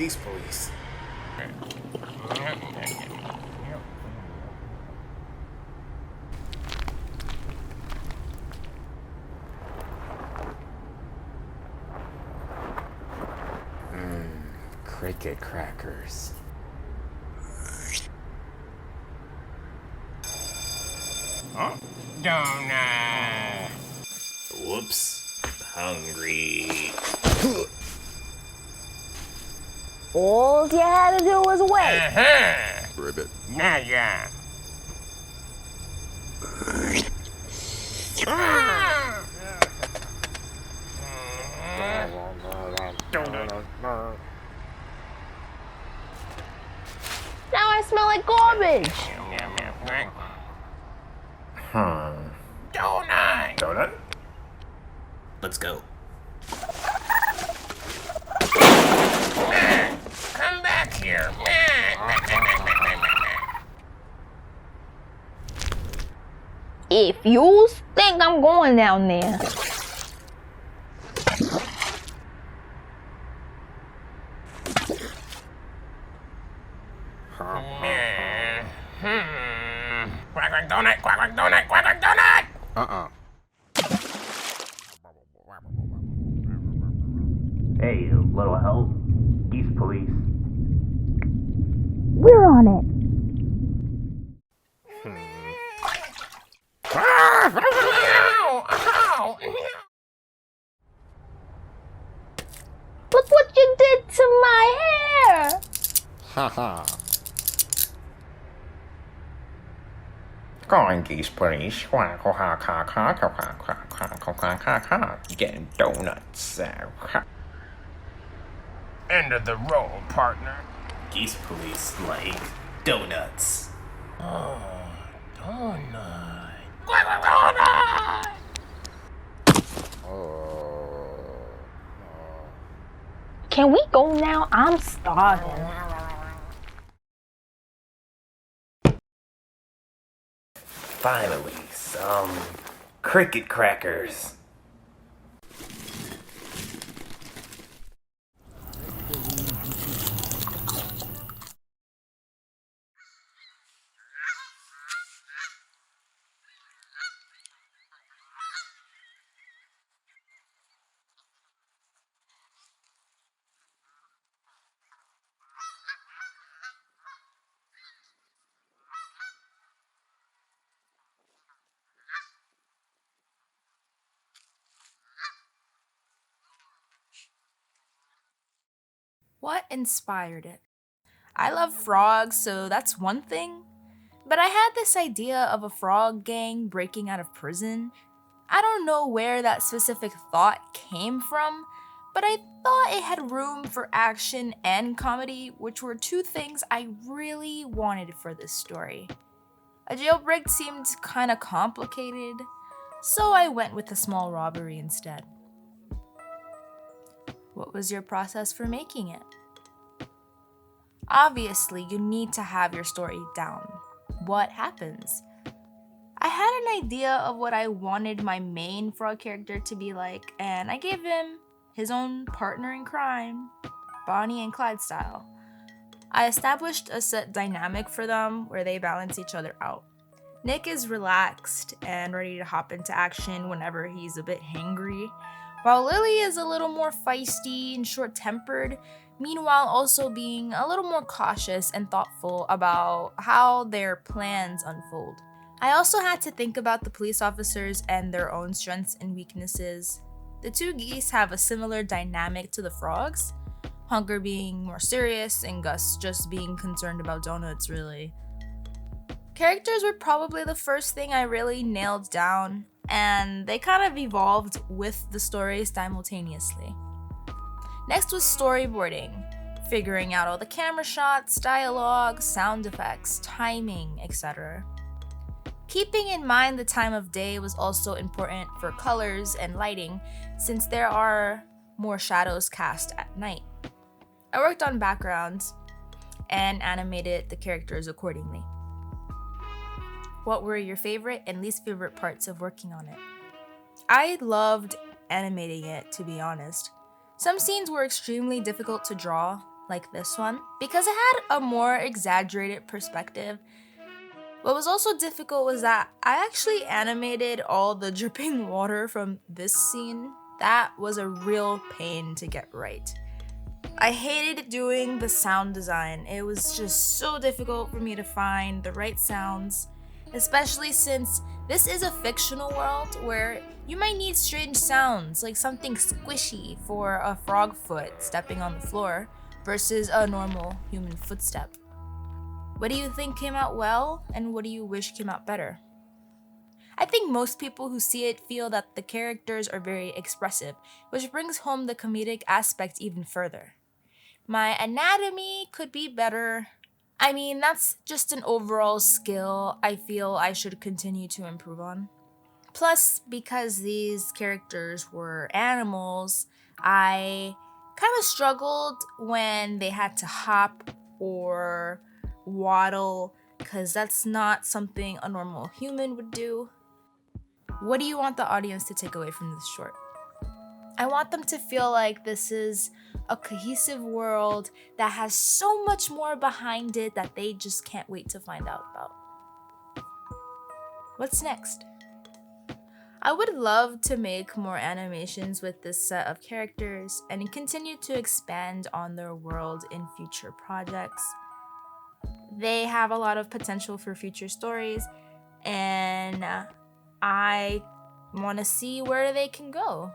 Geese police. Cricket crackers. Oh, donut. Whoops. Hungry. All you had to do was wait. Ribbit. Yeah. Now I smell like garbage. Donut. Donut? Let's go. Come back here. If you think I'm going down there. Quack donut, quack donut, quack donut. Hey, little help. Geese police. We're on it. Look what you did to my hair. Haha. Calling geese police. Getting donuts. End of the roll, partner. Geese police like donuts. Oh, donut. Donut. Can we go now? I'm starving. Finally, some cricket crackers. What inspired it? I love frogs, so that's one thing. But I had this idea of a frog gang breaking out of prison. I don't know where that specific thought came from, but I thought it had room for action and comedy, which were two things I really wanted for this story. A jailbreak seemed kinda complicated, so I went with a small robbery instead. What was your process for making it? Obviously, you need to have your story down. What happens? I had an idea of what I wanted my main frog character to be like, and I gave him his own partner in crime, Bonnie and Clyde style. I established a set dynamic for them where they balance each other out. Nick is relaxed and ready to hop into action whenever he's a bit hangry, while Lily is a little more feisty and short-tempered, meanwhile also being a little more cautious and thoughtful about how their plans unfold. I also had to think about the police officers and their own strengths and weaknesses. The two geese have a similar dynamic to the frogs, Hunker being more serious and Gus just being concerned about donuts, really. Characters were probably the first thing I really nailed down, and they kind of evolved with the story simultaneously. Next was storyboarding, figuring out all the camera shots, dialogue, sound effects, timing, etc. Keeping in mind the time of day was also important for colors and lighting, since there are more shadows cast at night. I worked on backgrounds and animated the characters accordingly. What were your favorite and least favorite parts of working on it? I loved animating it, to be honest. Some scenes were extremely difficult to draw, like this one because it had a more exaggerated perspective. What was also difficult was that I actually animated all the dripping water from this scene. That was a real pain to get right. I hated doing the sound design. It was just so difficult for me to find the right sounds, especially since this is a fictional world where you might need strange sounds, like something squishy for a frog foot stepping on the floor versus a normal human footstep. What do you think came out well, and what do you wish came out better? I think most people who see it feel that the characters are very expressive, which brings home the comedic aspect even further. My anatomy could be better. I mean, that's just an overall skill I feel I should continue to improve on. Plus, because these characters were animals, I kind of struggled when they had to hop or waddle, because that's not something a normal human would do. What do you want the audience to take away from this short? I want them to feel like this is a cohesive world that has so much more behind it that they just can't wait to find out about. What's next? I would love to make more animations with this set of characters and continue to expand on their world in future projects. They have a lot of potential for future stories, and I want to see where they can go.